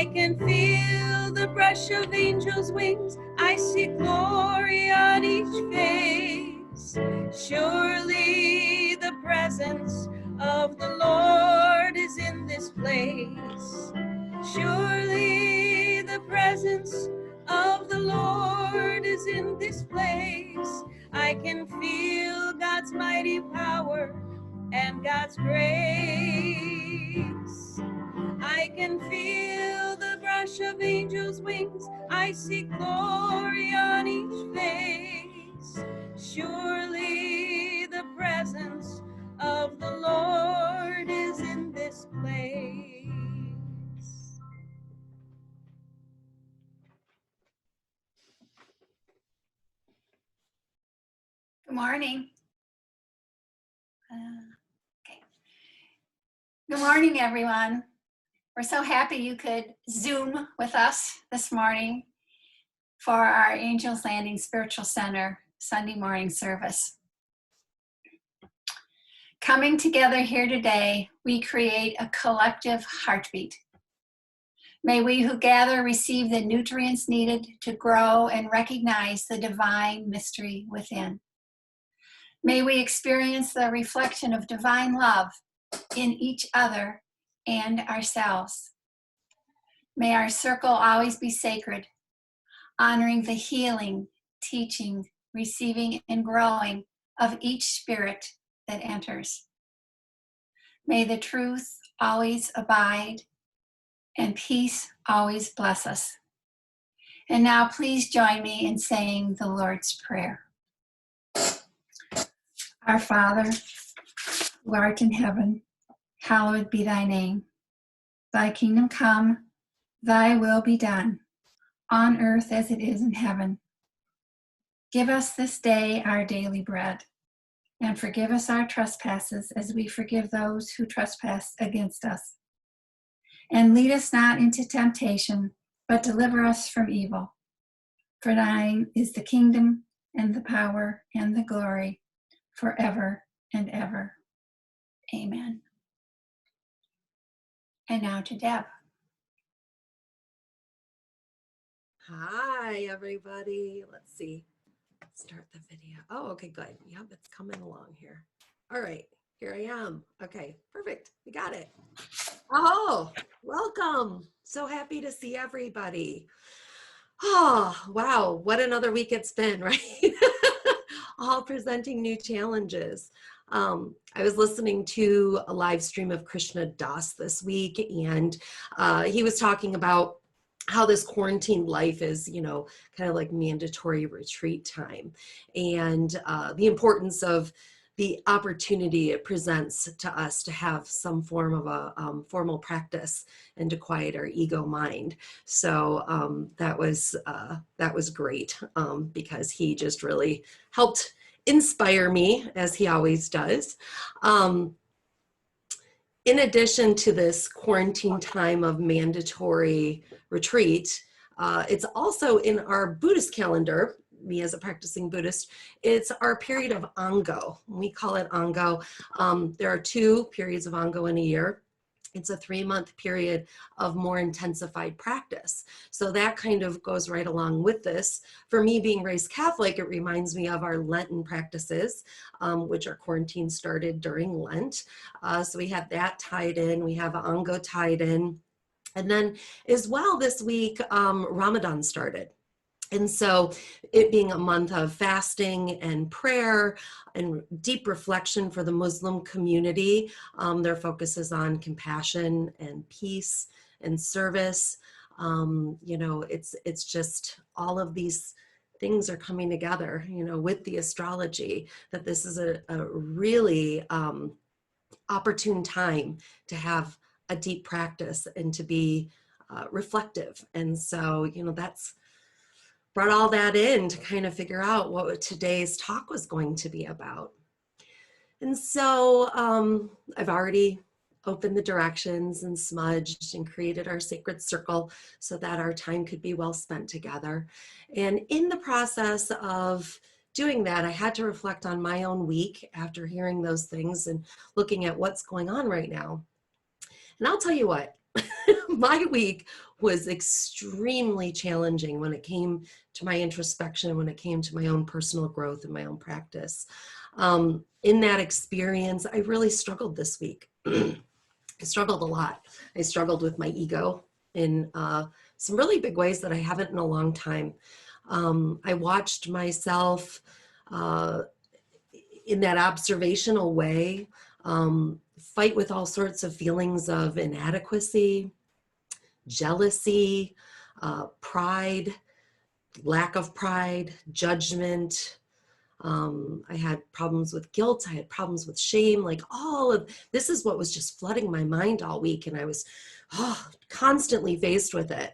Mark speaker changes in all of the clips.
Speaker 1: I can feel the brush of angels' wings. I see glory on each face. Surely the presence of the Lord is in this place. Surely the presence of the Lord is in this place. I can feel God's mighty power and God's grace. I can feel the brush of angels' wings. I see glory on each face. Surely the presence of the Lord is in this place.
Speaker 2: Good morning. Good morning, everyone. We're so happy you could Zoom with us this morning for our Angels Landing Spiritual Center Sunday morning service. Coming together here today, we create a collective heartbeat. May we who gather receive the nutrients needed to grow and recognize the divine mystery within. May we experience the reflection of divine love in each other and ourselves. May our circle always be sacred, honoring the healing, teaching, receiving, and growing of each spirit that enters. May the truth always abide and peace always bless us. And now please join me in saying the Lord's Prayer. Our Father, who art in heaven, hallowed be thy name. Thy kingdom come, thy will be done, on earth as it is in heaven. Give us this day our daily bread, and forgive us our trespasses as we forgive those who trespass against us. And lead us not into temptation, but deliver us from evil. For thine is the kingdom, and the power, and the glory, forever and ever. Amen. And now to Deb.
Speaker 3: Hi, everybody. Let's see. Start the video. Oh, okay, good. Yep, it's coming along here. All right, here I am. Okay, perfect. We got it. Oh, welcome. So happy to see everybody. Oh, wow. What another week it's been, right? All presenting new challenges. I was listening to a live stream of Krishna Das this week, and he was talking about how this quarantine life is, kind of like mandatory retreat time, and the importance of the opportunity it presents to us to have some form of a formal practice and to quiet our ego mind. So that was great because he just really helped inspire me, as he always does. In addition to this quarantine time of mandatory retreat, it's also in our Buddhist calendar, me as a practicing Buddhist, it's our period of Ango. We call it Ango. There are 2 periods of Ango in a year. It's a 3-month period of more intensified practice. So that kind of goes right along with this. For me, being raised Catholic, it reminds me of our Lenten practices, which our quarantine started during Lent. So we have that tied in. We have Ango tied in. And then as well this week, Ramadan started. And so it being a month of fasting and prayer and deep reflection for the Muslim community, their focus is on compassion and peace and service. It's just all of these things are coming together, with the astrology, that this is a really opportune time to have a deep practice and to be reflective. And so, that's brought all that in to kind of figure out what today's talk was going to be about. And so I've already opened the directions and smudged and created our sacred circle so that our time could be well spent together. And in the process of doing that, I had to reflect on my own week after hearing those things and looking at what's going on right now. And I'll tell you what, My week was extremely challenging when it came to my introspection, when it came to my own personal growth and my own practice. In that experience, I really struggled this week. I struggled a lot. I struggled with my ego in some really big ways that I haven't in a long time. I watched myself in that observational way fight with all sorts of feelings of inadequacy, jealousy, pride, lack of pride, judgment. I had problems with guilt. I had problems with shame. Like all of this is what was just flooding my mind all week. And I was constantly faced with it.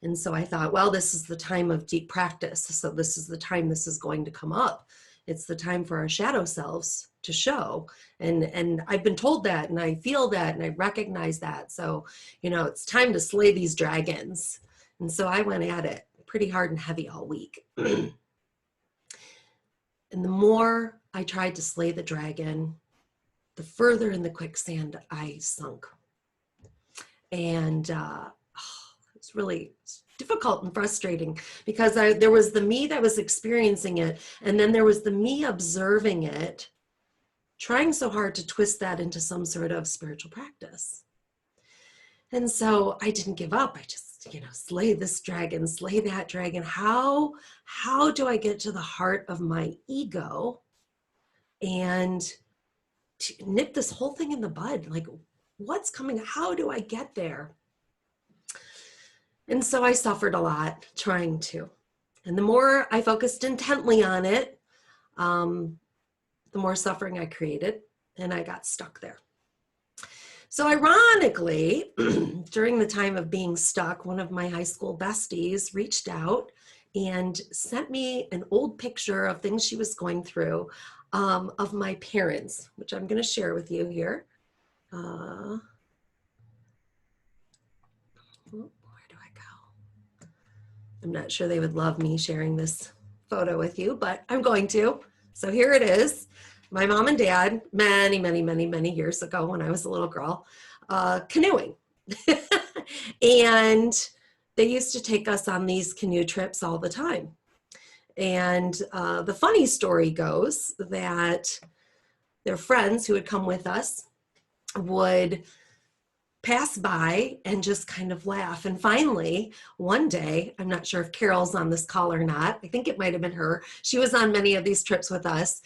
Speaker 3: And so I thought, well, this is the time of deep practice. So this is the time this is going to come up. It's the time for our shadow selves to show. And I've been told that, and I feel that, and I recognize that. So, it's time to slay these dragons. And so I went at it pretty hard and heavy all week. And the more I tried to slay the dragon, the further in the quicksand I sunk. And it's really difficult and frustrating because there was the me that was experiencing it, and then there was the me observing it, trying so hard to twist that into some sort of spiritual practice. And so I didn't give up. I just, slay this dragon, slay that dragon. How do I get to the heart of my ego and to nip this whole thing in the bud? Like, what's coming? How do I get there? And so I suffered a lot trying to. And the more I focused intently on it, the more suffering I created, and I got stuck there. So ironically, during the time of being stuck, one of my high school besties reached out and sent me an old picture of things she was going through of my parents, which I'm going to share with you here. Where do I go? I'm not sure they would love me sharing this photo with you, but I'm going to. So here it is. My mom and dad, many, many, many, many years ago when I was a little girl, canoeing. And they used to take us on these canoe trips all the time. And the funny story goes that their friends who would come with us would pass by and just kind of laugh. And finally, one day, I'm not sure if Carol's on this call or not. I think it might have been her. She was on many of these trips with us.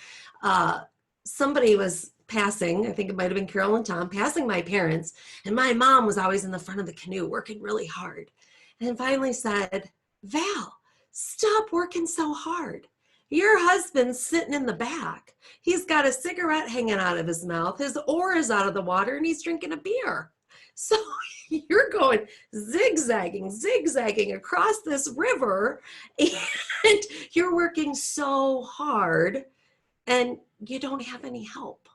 Speaker 3: Somebody was passing, I think it might have been Carol and Tom, passing my parents, and my mom was always in the front of the canoe working really hard. And finally said, Val, stop working so hard. Your husband's sitting in the back. He's got a cigarette hanging out of his mouth. His oar is out of the water, and he's drinking a beer. So you're going zigzagging across this river, and you're working so hard, and you don't have any help,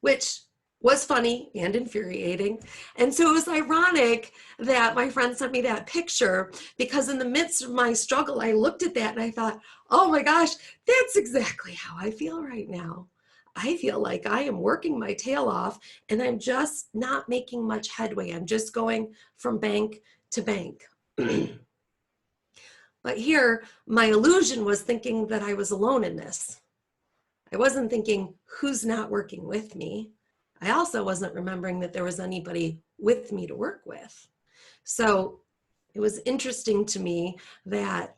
Speaker 3: which was funny and infuriating. And so it was ironic that my friend sent me that picture, because in the midst of my struggle, I looked at that and I thought, oh my gosh, that's exactly how I feel right now. I feel like I am working my tail off and I'm just not making much headway. I'm just going from bank to bank. But here, my illusion was thinking that I was alone in this. I wasn't thinking, who's not working with me? I also wasn't remembering that there was anybody with me to work with. So it was interesting to me that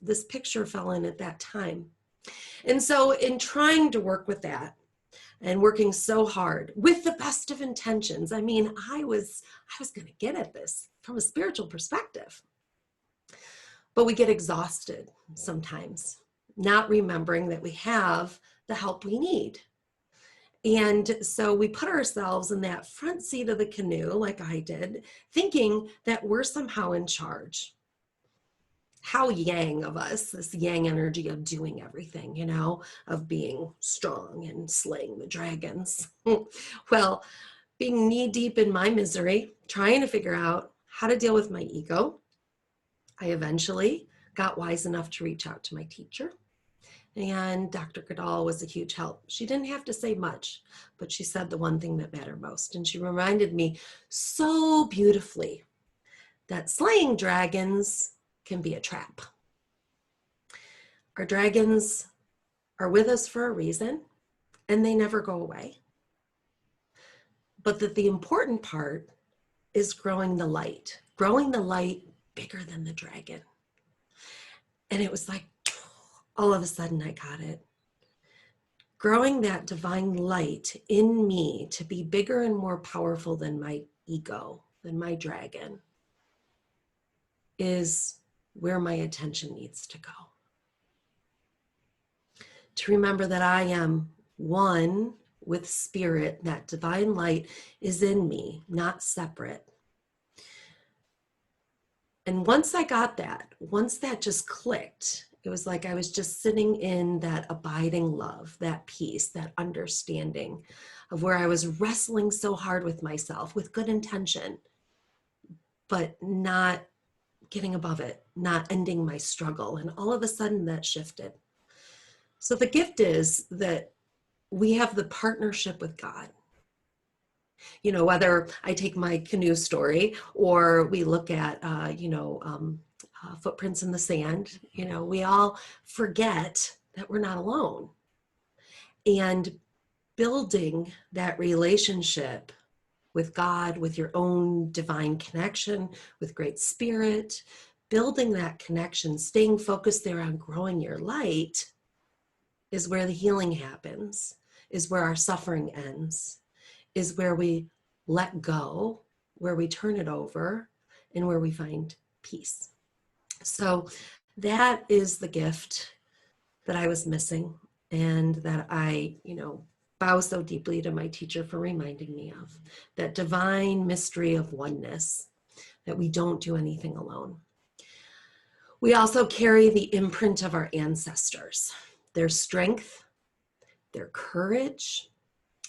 Speaker 3: this picture fell in at that time. And so in trying to work with that and working so hard with the best of intentions, I mean, I was going to get at this from a spiritual perspective. But we get exhausted sometimes, not remembering that we have the help we need. And so we put ourselves in that front seat of the canoe, like I did, thinking that we're somehow in charge. How yang of us, this yang energy of doing everything, of being strong and slaying the dragons. Well, being knee deep in my misery, trying to figure out how to deal with my ego, I eventually got wise enough to reach out to my teacher And Dr. Goodall was a huge help. She didn't have to say much, but she said the one thing that mattered most. And she reminded me so beautifully that slaying dragons can be a trap. Our dragons are with us for a reason, and they never go away. But that the important part is growing the light bigger than the dragon. And it was like, all of a sudden I got it. Growing that divine light in me to be bigger and more powerful than my ego, than my dragon, is where my attention needs to go. To remember that I am one with spirit, that divine light is in me, not separate. And once I got that, once that just clicked, it was like I was just sitting in that abiding love, that peace, that understanding of where I was wrestling so hard with myself with good intention, but not getting above it, not ending my struggle. And all of a sudden that shifted. So the gift is that we have the partnership with God. You know, whether I take my canoe story or we look at, footprints in the sand, you know, we all forget that we're not alone. And building that relationship with God, with your own divine connection, with Great Spirit, building that connection, staying focused there on growing your light is where the healing happens, is where our suffering ends, is where we let go, where we turn it over, and where we find peace. So that is the gift that I was missing, and that I, bow so deeply to my teacher for reminding me of, that divine mystery of oneness, that we don't do anything alone. We also carry the imprint of our ancestors, their strength, their courage,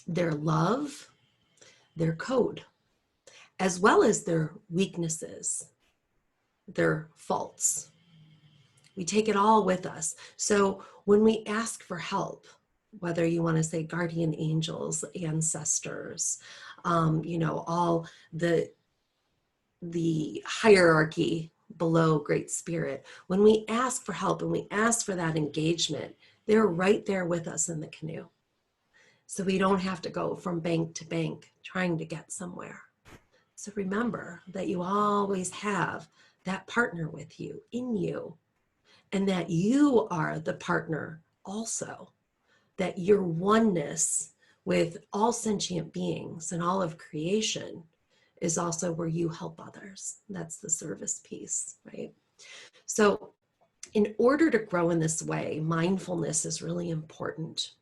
Speaker 3: their love, their code, as well as their weaknesses, their faults. We take it all with us. So when we ask for help, whether you want to say guardian angels, ancestors, all the hierarchy below Great Spirit, when we ask for help and we ask for that engagement, they're right there with us in the canoe. So we don't have to go from bank to bank trying to get somewhere. So remember that you always have that partner with you, in you, and that you are the partner also, that your oneness with all sentient beings and all of creation is also where you help others. That's the service piece, right? So in order to grow in this way, mindfulness is really important.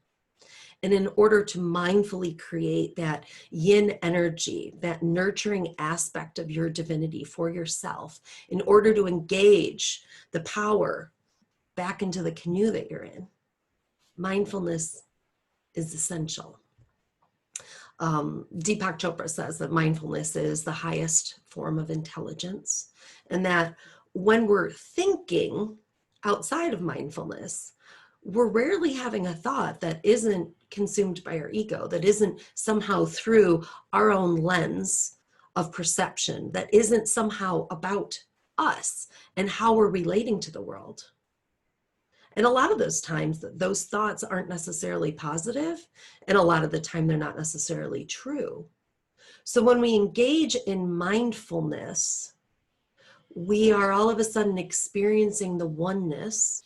Speaker 3: And in order to mindfully create that yin energy, that nurturing aspect of your divinity for yourself, in order to engage the power back into the canoe that you're in, mindfulness is essential. Deepak Chopra says that mindfulness is the highest form of intelligence, and that when we're thinking outside of mindfulness, we're rarely having a thought that isn't consumed by our ego, that isn't somehow through our own lens of perception, that isn't somehow about us and how we're relating to the world. And a lot of those times, those thoughts aren't necessarily positive, and a lot of the time they're not necessarily true. So when we engage in mindfulness, we are all of a sudden experiencing the oneness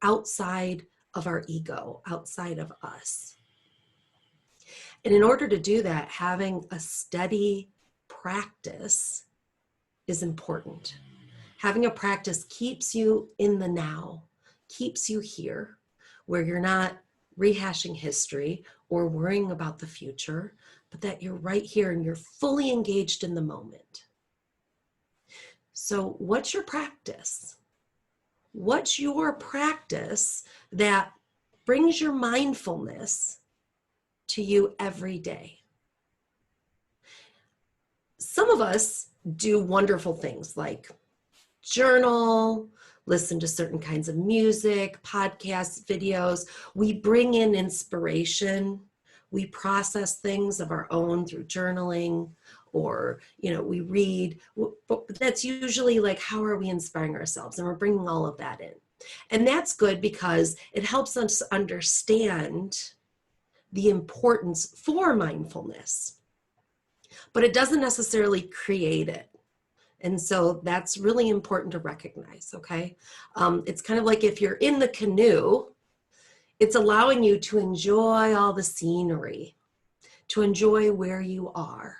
Speaker 3: outside of our ego, outside of us. And in order to do that, having a steady practice is important. Having a practice keeps you in the now, keeps you here, where you're not rehashing history or worrying about the future, but that you're right here and you're fully engaged in the moment. So what's your practice? What's your practice that brings your mindfulness to you every day? Some of us do wonderful things like journal, listen to certain kinds of music, podcasts, videos. We bring in inspiration. We process things of our own through journaling, or, we read. But that's usually like, how are we inspiring ourselves? And we're bringing all of that in. And that's good because it helps us understand the importance for mindfulness, but it doesn't necessarily create it. And so that's really important to recognize, okay? It's kind of like if you're in the canoe, it's allowing you to enjoy all the scenery, to enjoy where you are.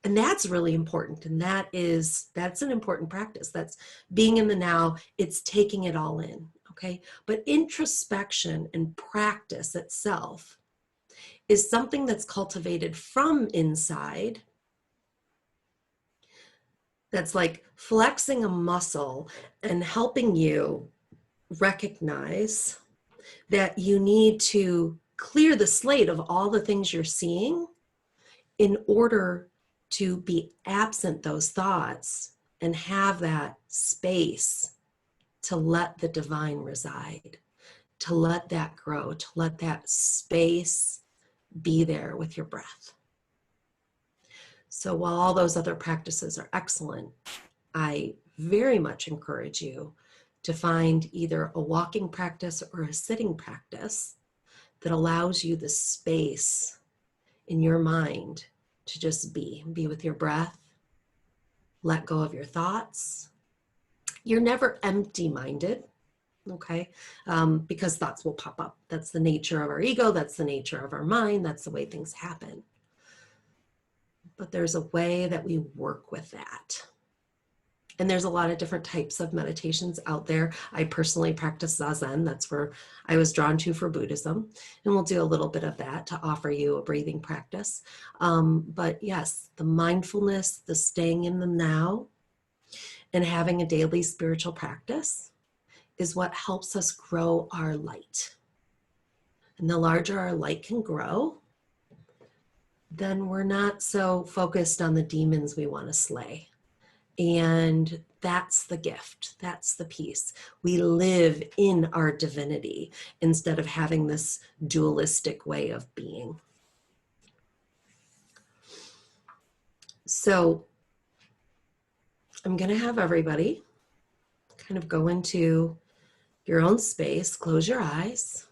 Speaker 3: And that's really important. And that's an important practice. That's being in the now. It's taking it all in, okay? But introspection and practice itself is something that's cultivated from inside. That's like flexing a muscle and helping you recognize that you need to clear the slate of all the things you're seeing in order to be absent those thoughts and have that space to let the divine reside, to let that grow, to let that space be there with your breath. So while all those other practices are excellent, I very much encourage you to find either a walking practice or a sitting practice that allows you the space in your mind to just be with your breath, let go of your thoughts. You're never empty-minded, okay? Because thoughts will pop up. That's the nature of our ego. That's the nature of our mind. That's the way things happen. But there's a way that we work with that. And there's a lot of different types of meditations out there. I personally practice Zazen. That's where I was drawn to for Buddhism. And we'll do a little bit of that to offer you a breathing practice. But yes, the mindfulness, the staying in the now, and having a daily spiritual practice is what helps us grow our light. And the larger our light can grow, then we're not so focused on the demons we want to slay. And that's the gift. That's the piece. We live in our divinity instead of having this dualistic way of being. So I'm going to have everybody kind of go into your own space, close your eyes,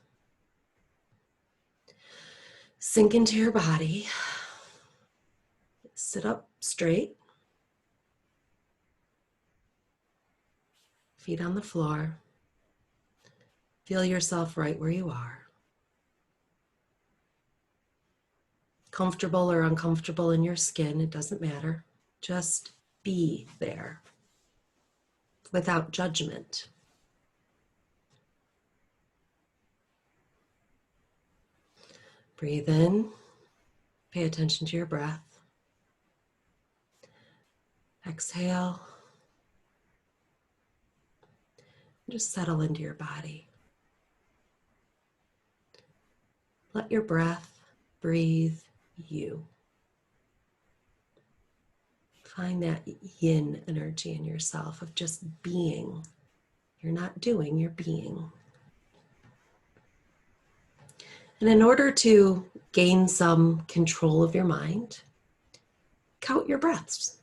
Speaker 3: sink into your body, sit up straight, feet on the floor, feel yourself right where you are. Comfortable or uncomfortable in your skin, it doesn't matter. Just be there without judgment. Breathe in, pay attention to your breath. Exhale. Just settle into your body. Let your breath breathe you. Find that yin energy in yourself of just being. You're not doing, you're being. And in order to gain some control of your mind, count your breaths.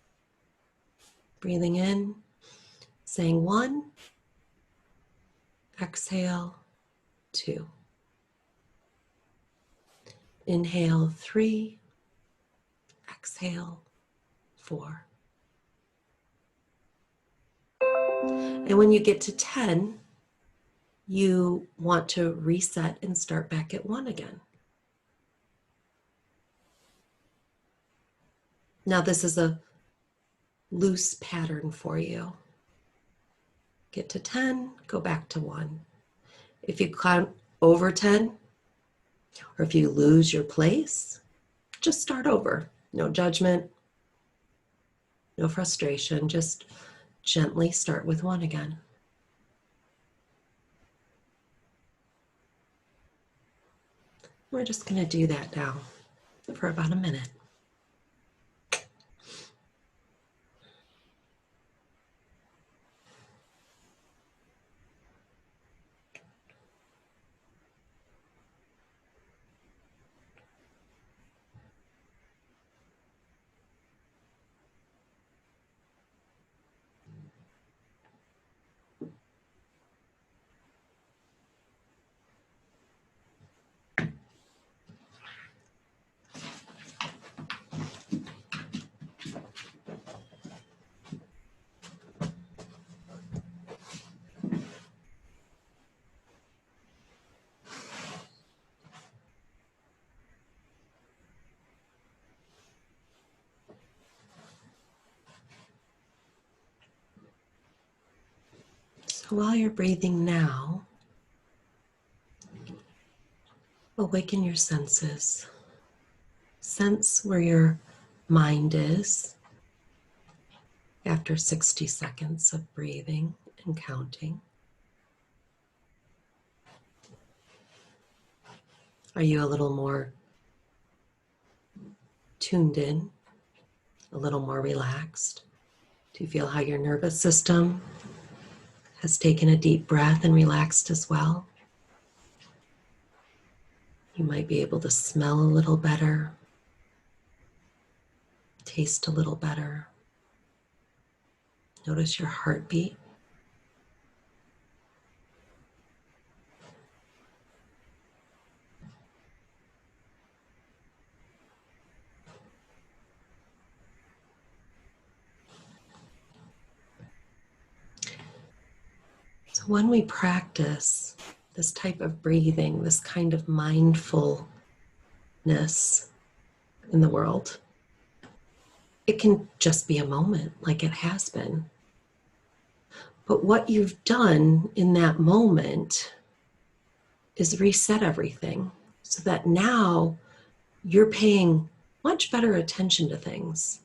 Speaker 3: Breathing in, saying 1, exhale 2. Inhale 3, exhale 4. And when you get to 10, you want to reset and start back at 1 again. Now this is a loose pattern for you. Get to 10, go back to 1. If you count over 10, or if you lose your place, just start over. No judgment, no frustration, just gently start with 1 again. We're just going to do that now for about a minute. So while you're breathing now, awaken your senses. Sense where your mind is after 60 seconds of breathing and counting. Are you a little more tuned in, a little more relaxed? Do you feel how your nervous system has taken a deep breath and relaxed as well? You might be able to smell a little better, taste a little better. Notice your heartbeat. So when we practice this type of breathing, this kind of mindfulness in the world, it can just be a moment like it has been. But what you've done in that moment is reset everything so that now you're paying much better attention to things.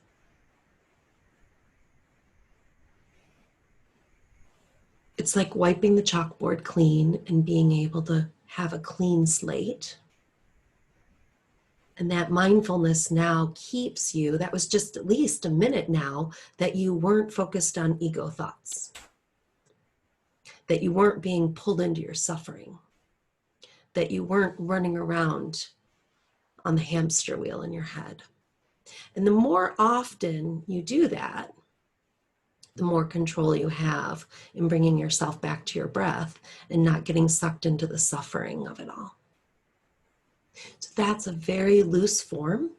Speaker 3: It's like wiping the chalkboard clean and being able to have a clean slate. And that mindfulness now keeps you, that was just at least a minute now, that you weren't focused on ego thoughts, that you weren't being pulled into your suffering, that you weren't running around on the hamster wheel in your head. And the more often you do that, the more control you have in bringing yourself back to your breath and not getting sucked into the suffering of it all. So that's a very loose form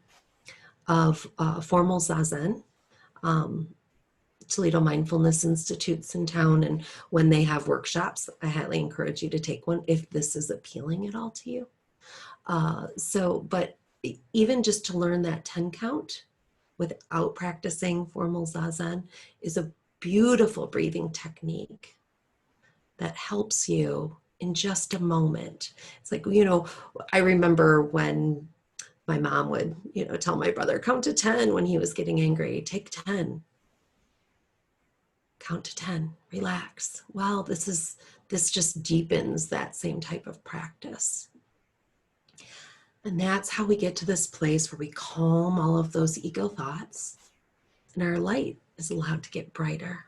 Speaker 3: of formal Zazen. Toledo Mindfulness Institute's in town, and when they have workshops, I highly encourage you to take one if this is appealing at all to you. But even just to learn that 10 count without practicing formal Zazen is a beautiful breathing technique that helps you in just a moment. It's like, I remember when my mom would, tell my brother, count to 10 when he was getting angry. Take 10. Count to 10, relax. Well, this just deepens that same type of practice. And that's how we get to this place where we calm all of those ego thoughts and our light is allowed to get brighter.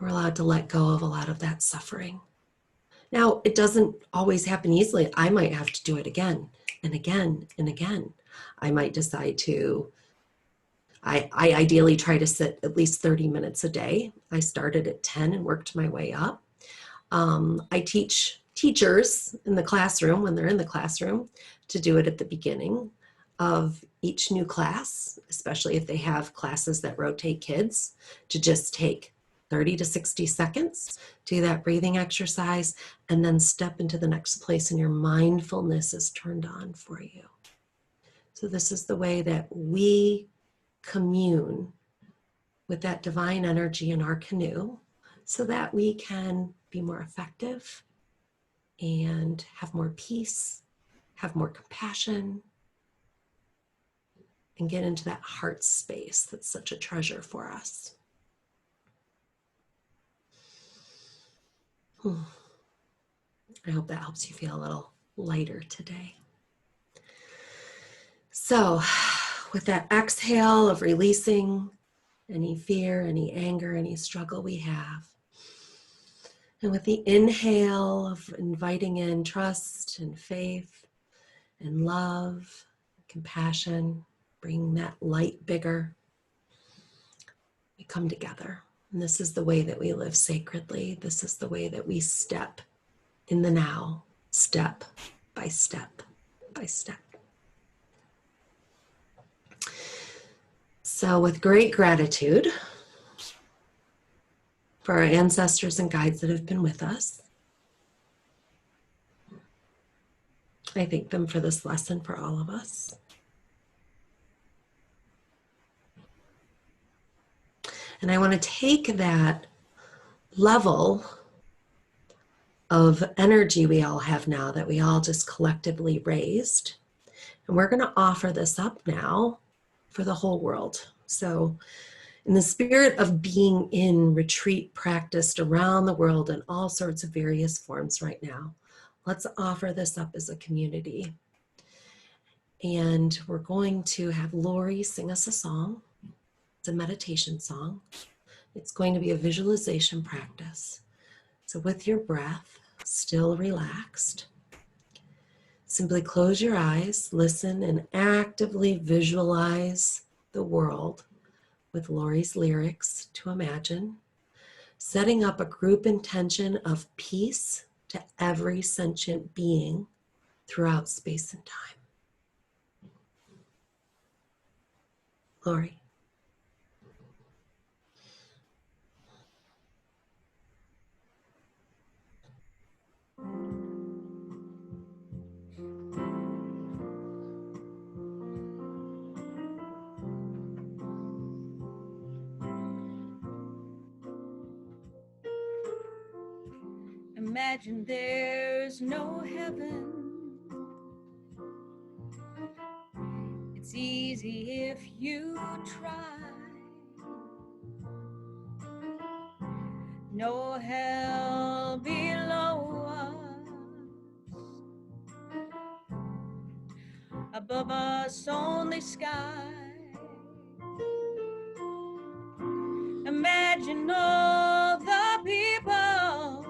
Speaker 3: We're allowed to let go of a lot of that suffering. Now, it doesn't always happen easily. I might have to do it again and again and again. I might decide to, I ideally try to sit at least 30 minutes a day. I started at 10 and worked my way up. I teach teachers in the classroom, when they're in the classroom, to do it at the beginning of each new class, especially if they have classes that rotate kids, to just take 30 to 60 seconds, do that breathing exercise, and then step into the next place and your mindfulness is turned on for you. So this is the way that we commune with that divine energy in our canoe so that we can be more effective and have more peace, have more compassion, and get into that heart space that's such a treasure for us. I hope that helps you feel a little lighter today. So with that exhale of releasing any fear, any anger, any struggle we have, and with the inhale of inviting in trust and faith and love, compassion, bringing that light bigger, we come together. And this is the way that we live sacredly. This is the way that we step in the now, step by step by step. So with great gratitude for our ancestors and guides that have been with us, I thank them for this lesson for all of us. And I want to take that level of energy we all have now that we all just collectively raised. And we're going to offer this up now for the whole world. So in the spirit of being in retreat practiced around the world in all sorts of various forms right now, let's offer this up as a community. And we're going to have Lori sing us a song. It's a meditation song. It's going to be a visualization practice. So with your breath still relaxed, simply close your eyes, listen, and actively visualize the world with Lori's lyrics to imagine, setting up a group intention of peace to every sentient being throughout space and time. Lori.
Speaker 1: Imagine there's no heaven. It's easy if you try. No hell below us. Above us only sky. Imagine all the people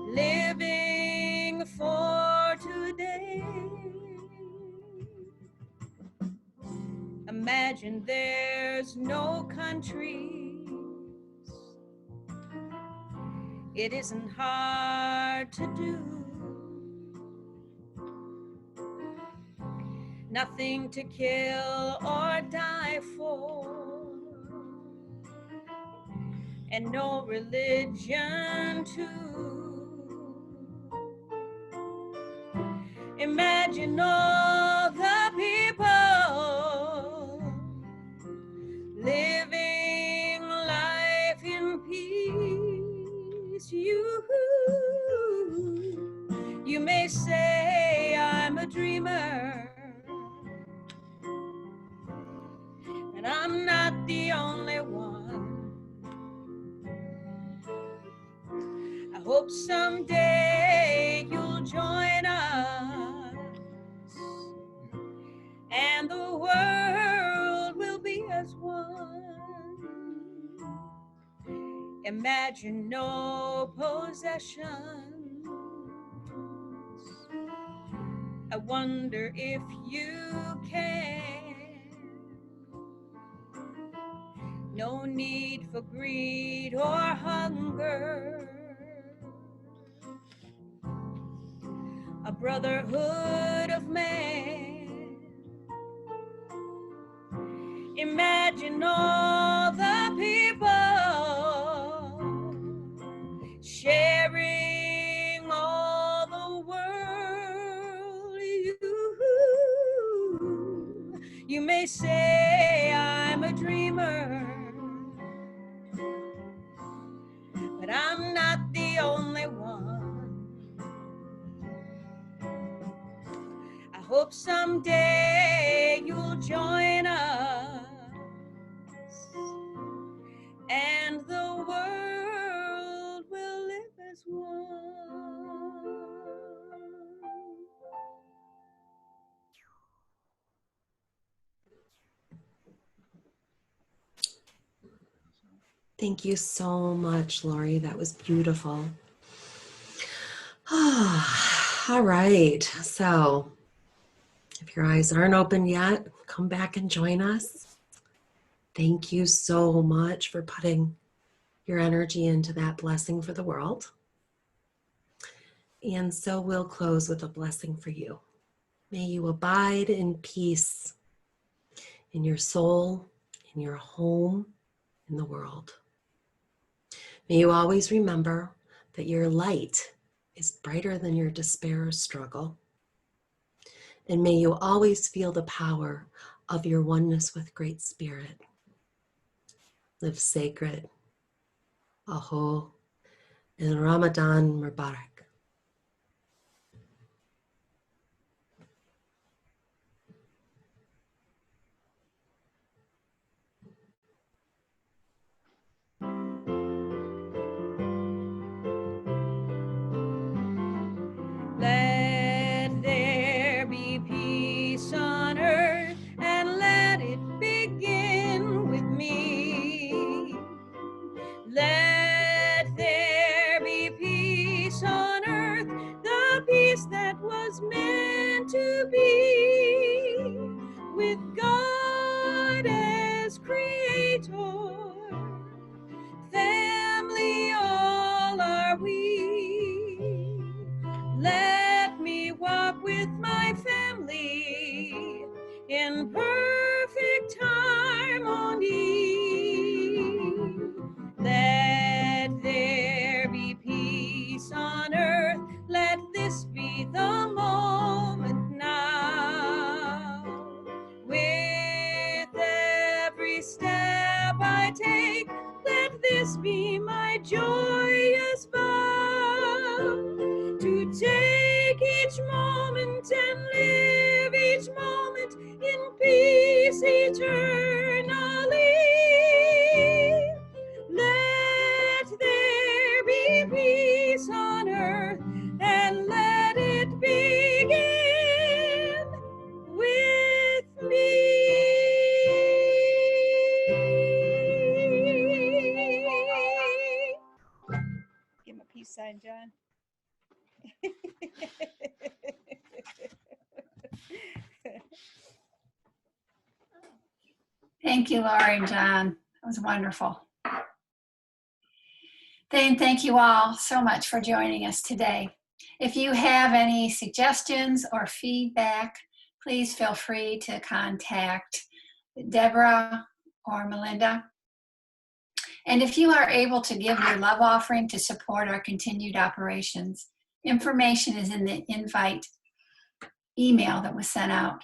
Speaker 1: living for today. Imagine there's no countries. It isn't hard to do. Nothing to kill or die for. And no religion too. Imagine all the people living life in peace. You may say I'm a dreamer, and I'm not the only one. I hope someday you'll join us, and the world will be as one. Imagine no possessions. I wonder if you can. No need for greed or hunger. A brotherhood of man. Imagine all the people sharing all the world. You may say I'm a dreamer, but I'm not the only one. I hope someday you'll join us, and the world will live as one.
Speaker 3: Thank you so much, Lori. That was beautiful. All right. So if your eyes aren't open yet, come back and join us. Thank you so much for putting your energy into that blessing for the world. And so we'll close with a blessing for you. May you abide in peace in your soul, in your home, in the world. May you always remember that your light is brighter than your despair or struggle. And may you always feel the power of your oneness with Great Spirit. Live sacred. Aho. and Ramadan Mubarak.
Speaker 1: Let there be peace on earth, and let it begin with me. Let there be peace on earth, the peace that was meant to be, with God as creator. Family all are we. Let me walk with my family in perfect harmony. Let there be peace on earth. Let this be the moment now. With every step I take, let this be my joyous vow, to take each moment and live each moment in peace eternally. Let there be peace on earth, and let it begin with me. Give him a peace sign, John.
Speaker 2: Thank you, Lori and John. That was wonderful. Thank you all so much for joining us today. If you have any suggestions or feedback, please feel free to contact Deborah or Melinda. And if you are able to give your love offering to support our continued operations, information is in the invite email that was sent out.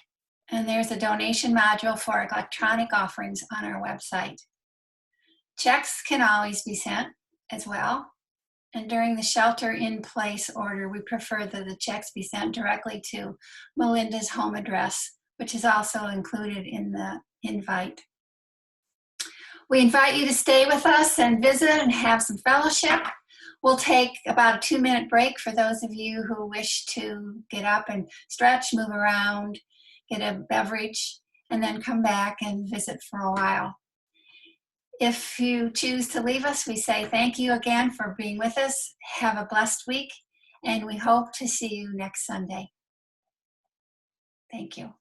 Speaker 2: And there's a donation module for electronic offerings on our website. Checks can always be sent as well. And during the shelter-in-place order, we prefer that the checks be sent directly to Melinda's home address, which is also included in the invite. We invite you to stay with us and visit and have some fellowship. We'll take about a 2-minute break for those of you who wish to get up and stretch, move around, get a beverage, and then come back and visit for a while. If you choose to leave us, we say thank you again for being with us. Have a blessed week, and we hope to see you next Sunday. Thank you.